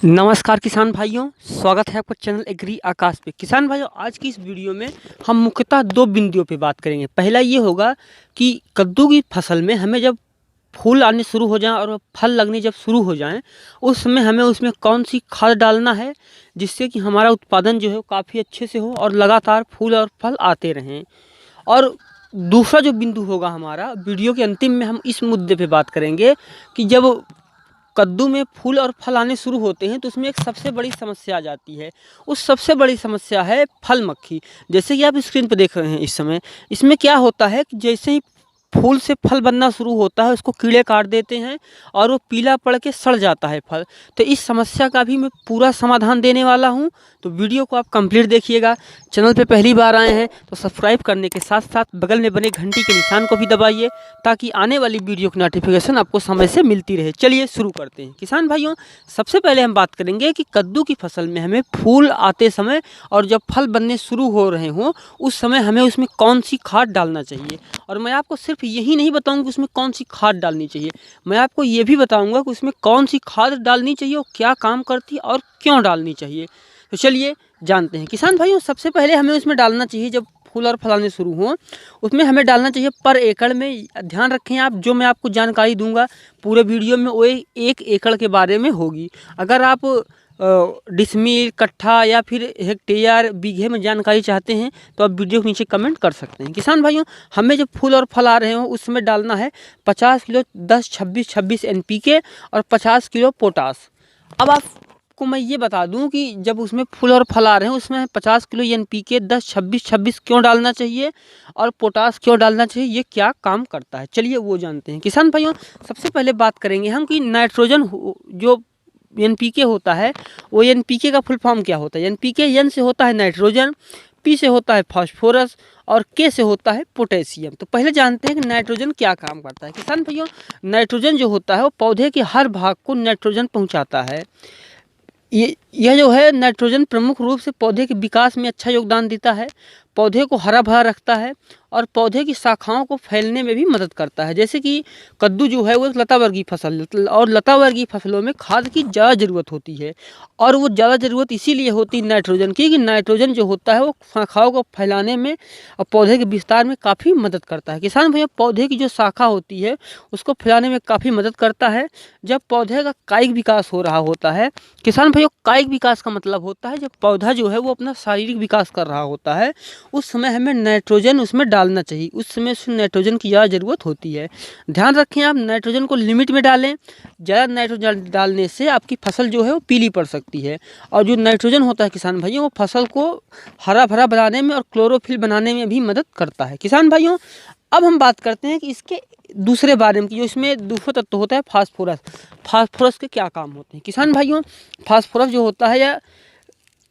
नमस्कार किसान भाइयों, स्वागत है आपका चैनल एग्री आकाश पे। किसान भाइयों, आज की इस वीडियो में हम मुख्यतः दो बिंदुओं पे बात करेंगे। पहला ये होगा कि कद्दू की फसल में हमें जब फूल आने शुरू हो जाएं और फल लगने जब शुरू हो जाएं, उस समय हमें उसमें कौन सी खाद डालना है जिससे कि हमारा उत्पादन जो है काफ़ी अच्छे से हो और लगातार फूल और फल आते रहें। और दूसरा जो बिंदु होगा हमारा, वीडियो के अंतिम में हम इस मुद्दे पे बात करेंगे कि जब कद्दू में फूल और फल आने शुरू होते हैं तो उसमें एक सबसे बड़ी समस्या आ जाती है। उस सबसे बड़ी समस्या है फल मक्खी। जैसे कि आप स्क्रीन पर देख रहे हैं इस समय, इसमें क्या होता है कि जैसे ही फूल से फल बनना शुरू होता है उसको कीड़े काट देते हैं और वो पीला पड़ के सड़ जाता है फल। तो इस समस्या का भी मैं पूरा समाधान देने वाला हूँ, तो वीडियो को आप कंप्लीट देखिएगा। चैनल पे पहली बार आए हैं तो सब्सक्राइब करने के साथ साथ बगल में बने घंटी के निशान को भी दबाइए ताकि आने वाली वीडियो की नोटिफिकेशन आपको समय से मिलती रहे। चलिए शुरू करते हैं। किसान भाइयों, सबसे पहले हम बात करेंगे कि कद्दू की फसल में हमें फूल आते समय और जब फल बनने शुरू हो रहे हों उस समय हमें उसमें कौन सी खाद डालना चाहिए। और मैं आपको सिर्फ यही नहीं बताऊंगा कि उसमें कौन सी खाद डालनी चाहिए, मैं आपको ये भी बताऊंगा कि उसमें कौन सी खाद डालनी चाहिए और क्या काम करती है और क्यों डालनी चाहिए। तो चलिए जानते हैं। किसान भाइयों, सबसे पहले हमें उसमें डालना चाहिए, जब फूल और फलाने शुरू हों उसमें हमें डालना चाहिए पर एकड़ में। ध्यान रखें आप, जो मैं आपको जानकारी दूंगा पूरे वीडियो में वो 1 एकड़ के बारे में होगी। अगर आप डिसमील, कट्ठा या फिर हेक्टेयर, बीघे में जानकारी चाहते हैं तो आप वीडियो के नीचे कमेंट कर सकते हैं। किसान भाइयों, हमें जब फूल और फल आ रहे हों उस समय डालना है 50 किलो 10-26-26 NPK और 50 किलो पोटास। अब आपको मैं ये बता दूं कि जब उसमें फूल और फल आ रहे हैं उसमें 50 किलो NPK 10-26-26 क्यों डालना चाहिए और पोटास क्यों डालना चाहिए, ये क्या काम करता है, चलिए वो जानते हैं। किसान भाइयों, सबसे पहले बात करेंगे हम कि नाइट्रोजन जो NPK होता है, वो NPK का फुल फॉर्म क्या होता है। NPK, N से होता है नाइट्रोजन, P से होता है फास्फोरस और K से होता है पोटेशियम। तो पहले जानते हैं कि नाइट्रोजन क्या काम करता है। किसान भाइयों, नाइट्रोजन जो होता है वो पौधे के हर भाग को नाइट्रोजन पहुंचाता है। यह जो है नाइट्रोजन प्रमुख रूप से पौधे के विकास में अच्छा योगदान देता है, पौधे को हरा भरा रखता है और पौधे की शाखाओं को फैलने में भी मदद करता है। जैसे कि कद्दू जो है वो एक लता वर्गीय फसल और लता वर्गीय फसलों में खाद की ज़्यादा ज़रूरत होती है और वो ज़्यादा ज़रूरत इसीलिए होती है नाइट्रोजन की कि नाइट्रोजन जो होता है वो शाखाओं को फैलाने में और पौधे के विस्तार में काफ़ी मदद करता है। किसान भैया, पौधे की जो शाखा होती है उसको फैलाने में काफ़ी मदद करता है जब पौधे का कायिक विकास हो रहा होता है। किसान भैया, कायिक विकास का मतलब होता है जब पौधा जो है वो अपना शारीरिक विकास कर रहा होता है उस समय हमें नाइट्रोजन उसमें डालना चाहिए, उस समय उसमें नाइट्रोजन की ज़्यादा ज़रूरत होती है। ध्यान रखें आप नाइट्रोजन को लिमिट में डालें, ज़्यादा नाइट्रोजन डालने से आपकी फसल जो है वो पीली पड़ सकती है। और जो नाइट्रोजन होता है किसान भाइयों, वो फसल को हरा भरा बनाने में और क्लोरोफिल बनाने में भी मदद करता है। किसान भाइयों, अब हम बात करते हैं कि इसके दूसरे बारे में कि जो इसमें दूसरा तत्व होता है फास्फोरस। फास्फोरस के क्या काम होते हैं। किसान भाइयों, फास्फोरस जो होता है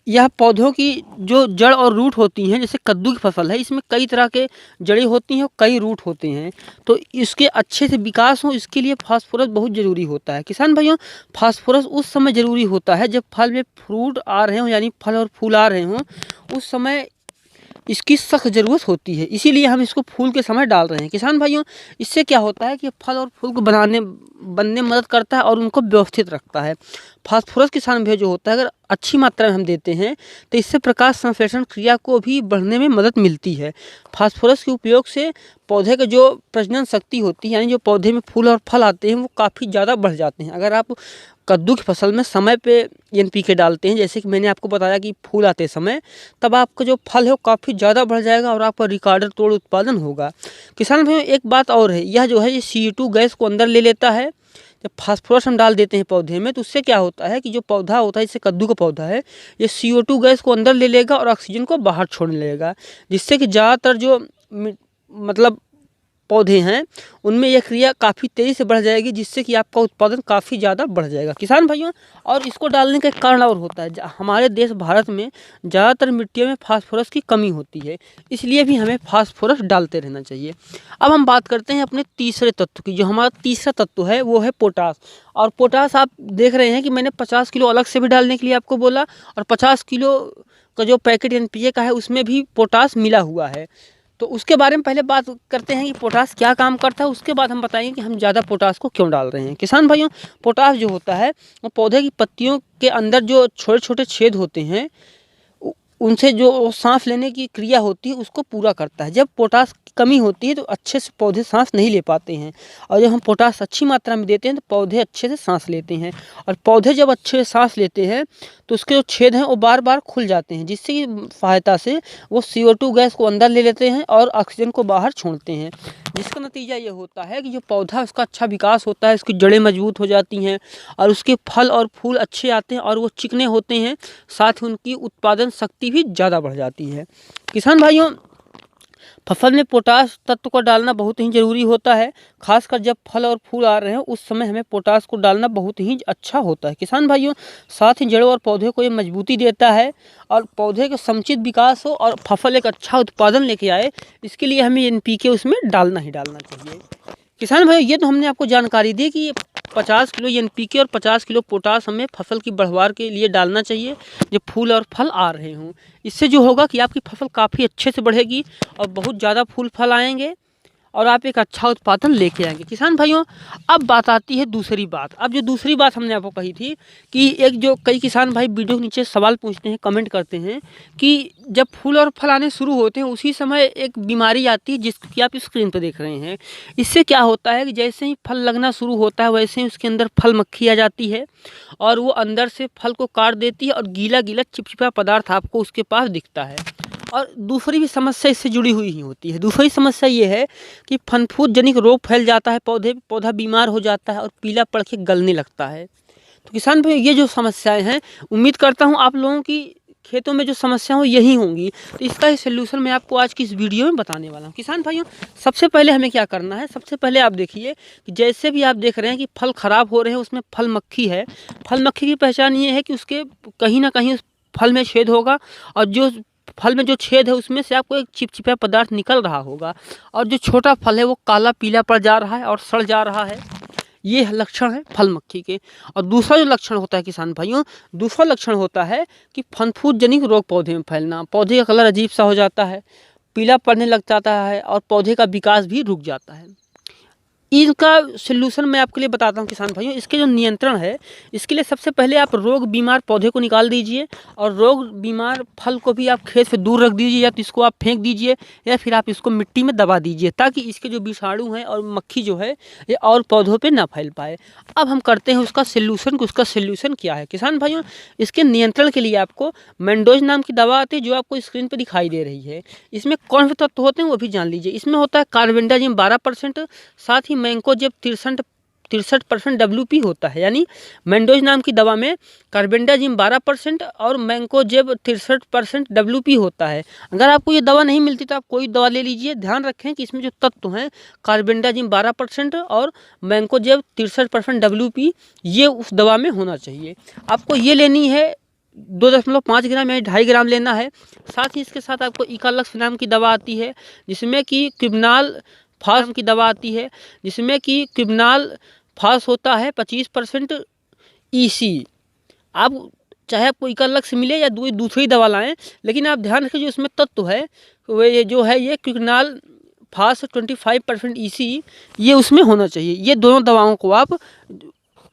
यह पौधों की जो जड़ और रूट होती हैं, जैसे कद्दू की फसल है इसमें कई तरह के जड़ें होती हैं और कई रूट होते हैं, तो इसके अच्छे से विकास हो इसके लिए फास्फोरस बहुत ज़रूरी होता है। किसान भाइयों, फास्फोरस उस समय ज़रूरी होता है जब फल में फ्रूट आ रहे हों, यानी फल और फूल आ रहे हों, उस समय इसकी सख्त ज़रूरत होती है, इसीलिए हम इसको फूल के समय डाल रहे हैं। किसान भाइयों, इससे क्या होता है कि फल और फूल को बनने में मदद करता है और उनको व्यवस्थित रखता है। फास्फोरस किसान भाई जो होता है अगर अच्छी मात्रा में हम देते हैं तो इससे प्रकाश संश्लेषण क्रिया को भी बढ़ने में मदद मिलती है। फास्फोरस के उपयोग से पौधे का जो प्रजनन शक्ति होती है, यानी जो पौधे में फूल और फल आते हैं वो काफ़ी ज़्यादा बढ़ जाते हैं। अगर आप कद्दू की फसल में समय पे NPK डालते हैं, जैसे कि मैंने आपको बताया कि फूल आते समय, तब आपका जो फल है वो काफ़ी ज़्यादा बढ़ जाएगा और आपका रिकॉर्ड तोड़ उत्पादन होगा। किसान भाइयों, एक बात और है, यह जो है ये CO2 गैस को अंदर ले लेता है। जब फास्फोरस हम डाल देते हैं पौधे में तो उससे क्या होता है कि जो पौधा होता है, जैसे कद्दू का पौधा है, ये CO2 गैस को अंदर ले लेगा और ऑक्सीजन को बाहर छोड़ने लगेगा, जिससे कि ज़्यादातर जो मतलब पौधे हैं उनमें यह क्रिया काफ़ी तेज़ी से बढ़ जाएगी, जिससे कि आपका उत्पादन काफ़ी ज़्यादा बढ़ जाएगा। किसान भाइयों, और इसको डालने का एक कारण और होता है, हमारे देश भारत में ज़्यादातर मिट्टियों में फास्फोरस की कमी होती है, इसलिए भी हमें फास्फोरस डालते रहना चाहिए। अब हम बात करते हैं अपने तीसरे तत्व की। जो हमारा तीसरा तत्व है वो है पोटास। और पोटास आप देख रहे हैं कि मैंने 50 किलो अलग से भी डालने के लिए आपको बोला और 50 किलो का जो पैकेट NPK का है उसमें भी पोटास मिला हुआ है। तो उसके बारे में पहले बात करते हैं कि पोटास क्या काम करता है, उसके बाद हम बताएंगे कि हम ज़्यादा पोटास को क्यों डाल रहे हैं। किसान भाइयों, पोटास जो होता है वो पौधे की पत्तियों के अंदर जो छोटे छोटे छेद होते हैं उनसे जो सांस लेने की क्रिया होती है उसको पूरा करता है। जब पोटास की कमी होती है तो अच्छे से पौधे सांस नहीं ले पाते हैं, और जब हम पोटास अच्छी मात्रा में देते हैं तो पौधे अच्छे से सांस लेते हैं। और पौधे जब अच्छे से सांस लेते हैं तो उसके जो छेद हैं वो बार बार खुल जाते हैं, जिसकी सहायता से वो CO2 गैस को अंदर ले लेते हैं और ऑक्सीजन को बाहर छोड़ते हैं, जिसका नतीजा ये होता है कि जो पौधा उसका अच्छा विकास होता है, उसकी जड़ें मजबूत हो जाती हैं और उसके फल और फूल अच्छे आते हैं और वो चिकने होते हैं, साथ ही उनकी उत्पादन शक्ति भी ज़्यादा बढ़ जाती है। किसान भाइयों, फसल में पोटास तत्व को डालना बहुत ही ज़रूरी होता है, खासकर जब फल और फूल आ रहे हैं उस समय हमें पोटास को डालना बहुत ही अच्छा होता है। किसान भाइयों, साथ ही जड़ों और पौधे को ये मजबूती देता है और पौधे का समुचित विकास हो और फसल एक अच्छा उत्पादन लेके आए, इसके लिए हमें NPK उसमें डालना ही डालना चाहिए। किसान भाइयों, ये तो हमने आपको जानकारी दी कि 50 किलो NPK और 50 किलो पोटास हमें फसल की बढ़वार के लिए डालना चाहिए जब फूल और फल आ रहे हों। इससे जो होगा कि आपकी फसल काफ़ी अच्छे से बढ़ेगी और बहुत ज़्यादा फूल फल आएंगे और आप एक अच्छा उत्पादन लेके आएंगे। किसान भाइयों, अब बात आती है दूसरी बात। अब जो दूसरी बात हमने आपको कही थी कि एक जो कई किसान भाई वीडियो के नीचे सवाल पूछते हैं, कमेंट करते हैं कि जब फूल और फल आने शुरू होते हैं उसी समय एक बीमारी आती है जिसकी आप स्क्रीन पर देख रहे हैं। इससे क्या होता है कि जैसे ही फल लगना शुरू होता है वैसे ही उसके अंदर फल मक्खी आ जाती है और वो अंदर से फल को काट देती है और गीला गीला चिपचिपा पदार्थ आपको उसके पास दिखता है। और दूसरी भी समस्या इससे जुड़ी हुई ही होती है। दूसरी समस्या ये है कि फनफूद जनित रोग फैल जाता है, पौधा बीमार हो जाता है और पीला पड़ के गलने लगता है। तो किसान भाई, ये जो समस्याएं हैं, उम्मीद करता हूँ आप लोगों की खेतों में जो समस्या हो यही होंगी। तो इसका ही सलूशन मैं आपको आज की इस वीडियो में बताने वाला हूँ। किसान भाइयों, सबसे पहले हमें क्या करना है, सबसे पहले आप देखिए कि जैसे भी आप देख रहे हैं कि फल ख़राब हो रहे हैं उसमें फल मक्खी है। फल मक्खी की पहचान ये है कि उसके कहीं ना कहीं उस फल में छेद होगा और जो फल में जो छेद है उसमें से आपको एक चिपचिपा पदार्थ निकल रहा होगा और जो छोटा फल है वो काला पीला पड़ जा रहा है और सड़ जा रहा है। ये लक्षण है फल मक्खी के। और दूसरा जो लक्षण होता है किसान भाइयों, दूसरा लक्षण होता है कि फनफूद जनित रोग पौधे में फैलना। पौधे का कलर अजीब सा हो जाता है, पीला पड़ने लग जाता है और पौधे का विकास भी रुक जाता है। इनका सलूशन मैं आपके लिए बताता हूँ किसान भाइयों। इसके जो नियंत्रण है, इसके लिए सबसे पहले आप रोग बीमार पौधे को निकाल दीजिए और रोग बीमार फल को भी आप खेत से दूर रख दीजिए, या तो इसको आप फेंक दीजिए या फिर आप इसको मिट्टी में दबा दीजिए ताकि इसके जो विषाणु हैं और मक्खी जो है ये और पौधों पे ना फैल पाए। अब हम करते हैं उसका सलूशन। उसका सलूशन क्या है किसान भाइयों, इसके नियंत्रण के लिए आपको मेंडोज नाम की दवा आती है जो आपको स्क्रीन पर दिखाई दे रही है। इसमें कौन से तत्व होते हैं वो भी जान लीजिए। इसमें होता है कार्बेंडाजिम 12%, साथ ही मैंकोजेब 63% WP होता है। यानी मेंडोज नाम की दवा में कार्बेंडाजिम 12% और मैंकोजेब 63% WP होता है। अगर आपको ये दवा नहीं मिलती तो आप कोई दवा ले लीजिए। ध्यान रखें कि इसमें जो तत्व हैं कार्बेंडाजिम 12% और मैंकोजेब 63% WP ये उस दवा में होना चाहिए। आपको ये लेनी है 2.5 ग्राम या 2.5 ग्राम लेना है। साथ ही इसके साथ आपको इकालक्स नाम की दवा आती है जिसमें कि क्विबनाल फास की दवा आती है जिसमें कि क्विबनाल फास होता है 25% EC। आप चाहे आपको इकालक्स मिले या दूसरी दवा लाएं, लेकिन आप ध्यान रखें जो इसमें तत्व है वो ये जो है ये क्विबनाल फास 25% EC ये उसमें होना चाहिए। ये दोनों दवाओं को आप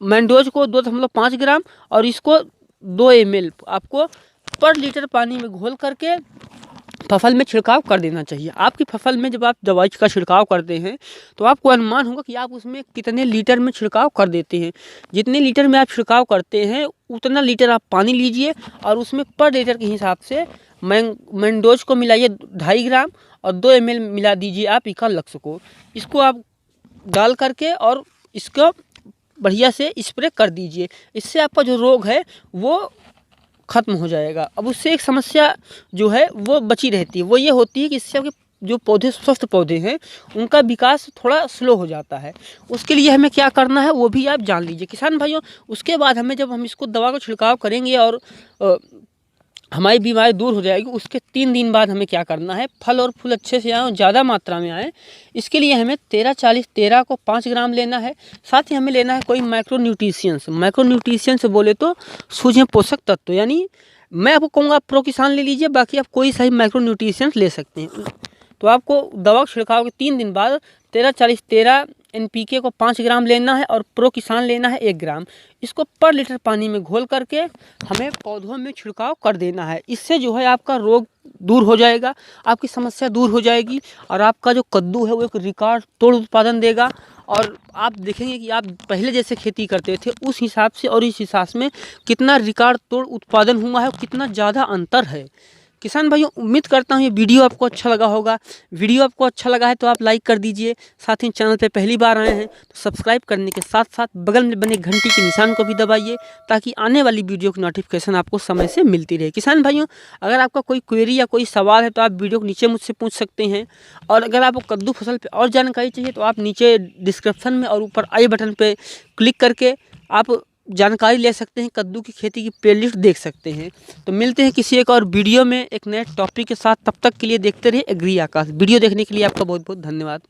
मेंडोज को 2.5 ग्राम और इसको 2 ml आपको पर लीटर पानी में घोल करके फसल में छिड़काव कर देना चाहिए। आपकी फसल में जब आप दवाई का छिड़काव करते हैं तो आपको अनुमान होगा कि आप उसमें कितने लीटर में छिड़काव कर देते हैं। जितने लीटर में आप छिड़काव करते हैं उतना लीटर आप पानी लीजिए और उसमें पर लीटर के हिसाब से मेंडोज को मिलाइए 2.5 ग्राम और 2 ml मिला दीजिए आप इकालक्स को। इसको आप डाल करके और इसको बढ़िया से स्प्रे कर दीजिए। इससे आपका जो रोग है वो ख़त्म हो जाएगा। अब उससे एक समस्या जो है वो बची रहती है, वो ये होती है कि इससे आपके जो पौधे स्वस्थ पौधे हैं उनका विकास थोड़ा स्लो हो जाता है। उसके लिए हमें क्या करना है वो भी आप जान लीजिए किसान भाइयों। उसके बाद हमें जब हम इसको दवा का छिड़काव करेंगे और हमारी बीमारी दूर हो जाएगी, उसके 3 दिन बाद हमें क्या करना है, फल और फूल अच्छे से आए और ज़्यादा मात्रा में आए, इसके लिए हमें 13-40-13 को 5 ग्राम लेना है। साथ ही हमें लेना है कोई माइक्रो न्यूट्रिशियंस बोले तो सूक्ष्म पोषक तत्व। यानी मैं आपको कहूँगा आप प्रो किसान ले लीजिए, बाकी आप कोई सही माइक्रो न्यूट्रिशियंस ले सकते हैं। तो आपको दवा छिड़काव के 3 दिन बाद 13-40-13 NPK को 5 ग्राम लेना है और प्रो किसान लेना है 1 ग्राम। इसको पर लीटर पानी में घोल करके हमें पौधों में छिड़काव कर देना है। इससे जो है आपका रोग दूर हो जाएगा, आपकी समस्या दूर हो जाएगी और आपका जो कद्दू है वो एक रिकॉर्ड तोड़ उत्पादन देगा। और आप देखेंगे कि आप पहले जैसे खेती करते थे उस हिसाब से और इस हिसाब में कितना रिकॉर्ड तोड़ उत्पादन हुआ है और कितना ज़्यादा अंतर है। किसान भाइयों, उम्मीद करता हूँ ये वीडियो आपको अच्छा लगा होगा। वीडियो आपको अच्छा लगा है तो आप लाइक कर दीजिए। साथ ही चैनल पे पहली बार आए हैं तो सब्सक्राइब करने के साथ साथ बगल में बने घंटी के निशान को भी दबाइए, ताकि आने वाली वीडियो की नोटिफिकेशन आपको समय से मिलती रहे। किसान भाइयों, अगर आपका कोई क्वेरी या कोई सवाल है तो आप वीडियो के नीचे मुझसे पूछ सकते हैं। और अगर आपको कद्दू फसल पर और जानकारी चाहिए तो आप नीचे डिस्क्रिप्शन में और ऊपर आई बटन पर क्लिक करके आप जानकारी ले सकते हैं। कद्दू की खेती की प्लेलिस्ट देख सकते हैं। तो मिलते हैं किसी एक और वीडियो में एक नए टॉपिक के साथ। तब तक के लिए देखते रहिए एग्री आकाश। वीडियो देखने के लिए आपका बहुत बहुत धन्यवाद।